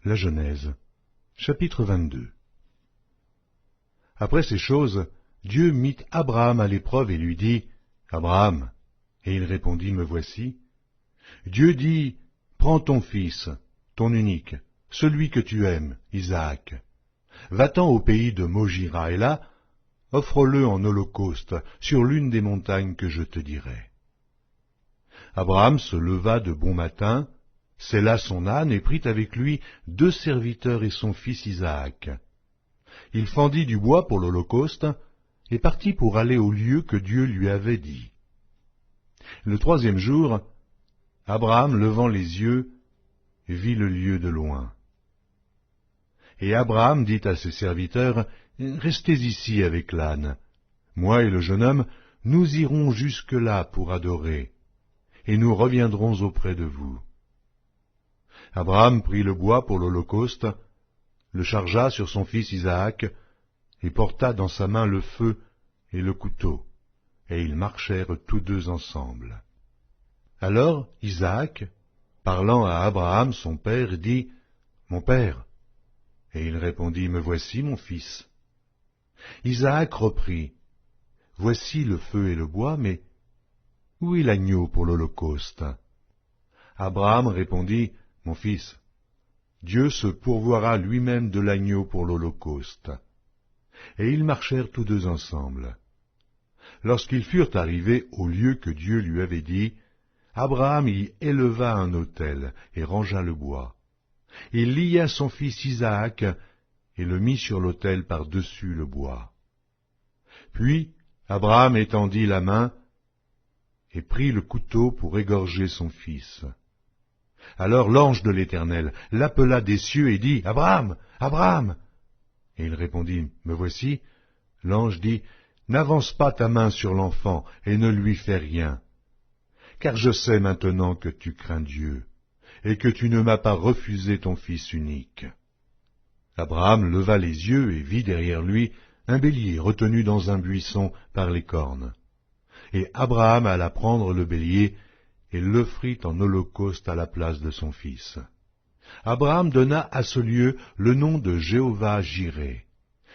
La Genèse, chapitre 22. Après ces choses, Dieu mit Abraham à l'épreuve et lui dit, « Abraham » Et il répondit, « Me voici. » Dieu dit, « Prends ton fils, ton unique, celui que tu aimes, Isaac. Va-t'en au pays de Mojira, et là, offre-le en holocauste sur l'une des montagnes que je te dirai. » Abraham se leva de bon matin, sella son âne et prit avec lui 2 serviteurs et son fils Isaac. Il fendit du bois pour l'holocauste et partit pour aller au lieu que Dieu lui avait dit. Le 3e jour, Abraham, levant les yeux, vit le lieu de loin. Et Abraham dit à ses serviteurs, « Restez ici avec l'âne. Moi et le jeune homme, nous irons jusque-là pour adorer, et nous reviendrons auprès de vous. » Abraham prit le bois pour l'holocauste, le chargea sur son fils Isaac, et porta dans sa main le feu et le couteau, et ils marchèrent tous 2 ensemble. Alors Isaac, parlant à Abraham son père, dit, « Mon père » Et il répondit, « Me voici, mon fils. » Isaac reprit, « Voici le feu et le bois, mais où est l'agneau pour l'holocauste » Abraham répondit, « Mon fils, Dieu se pourvoira lui-même de l'agneau pour l'holocauste. » Et ils marchèrent tous 2 ensemble. Lorsqu'ils furent arrivés au lieu que Dieu lui avait dit, Abraham y éleva un autel et rangea le bois. Il lia son fils Isaac et le mit sur l'autel par-dessus le bois. Puis Abraham étendit la main et prit le couteau pour égorger son fils. Alors l'ange de l'Éternel l'appela des cieux et dit, « Abraham, Abraham » Et il répondit, « Me voici. » L'ange dit, « N'avance pas ta main sur l'enfant et ne lui fais rien, car je sais maintenant que tu crains Dieu, et que tu ne m'as pas refusé ton fils unique. » Abraham leva les yeux et vit derrière lui un bélier retenu dans un buisson par les cornes. Et Abraham alla prendre le bélier et l'offrit en holocauste à la place de son fils. Abraham donna à ce lieu le nom de Jéhovah-Jireh.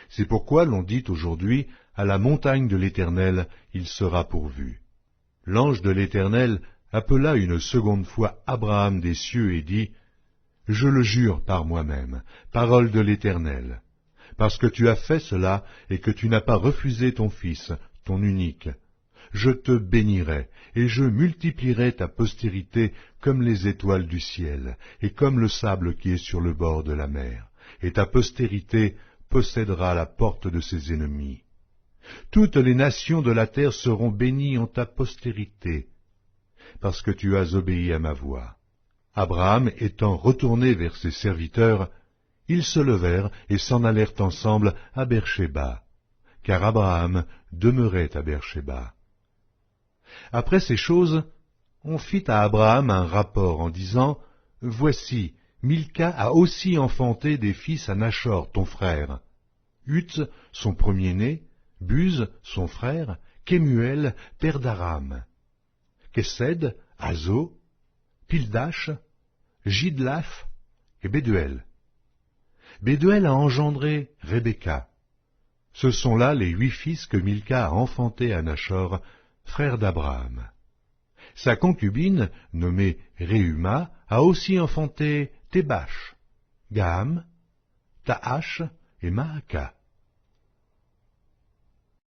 C'est pourquoi l'on dit aujourd'hui, à la montagne de l'Éternel, il sera pourvu. L'ange de l'Éternel appela une seconde fois Abraham des cieux et dit, « Je le jure par moi-même, parole de l'Éternel, parce que tu as fait cela et que tu n'as pas refusé ton fils, ton unique. Je te bénirai, et je multiplierai ta postérité comme les étoiles du ciel, et comme le sable qui est sur le bord de la mer, et ta postérité possédera la porte de ses ennemis. Toutes les nations de la terre seront bénies en ta postérité, parce que tu as obéi à ma voix. » Abraham étant retourné vers ses serviteurs, ils se levèrent et s'en allèrent ensemble à Beer-shéba, car Abraham demeurait à Beer-shéba. Après ces choses, on fit à Abraham un rapport en disant, « Voici, Milca a aussi enfanté des fils à Nachor, ton frère, Uth, son premier-né, Buz, son frère, Kemuel, père d'Aram, Kesed, Hazo, Pildash, Jidlaph et Béduel. Béduel a engendré Rebecca. Ce sont là les 8 fils que Milca a enfantés à Nachor, frère d'Abraham. Sa concubine, nommée Réhuma, a aussi enfanté Tébash, Gaham, Tahash et Maaka.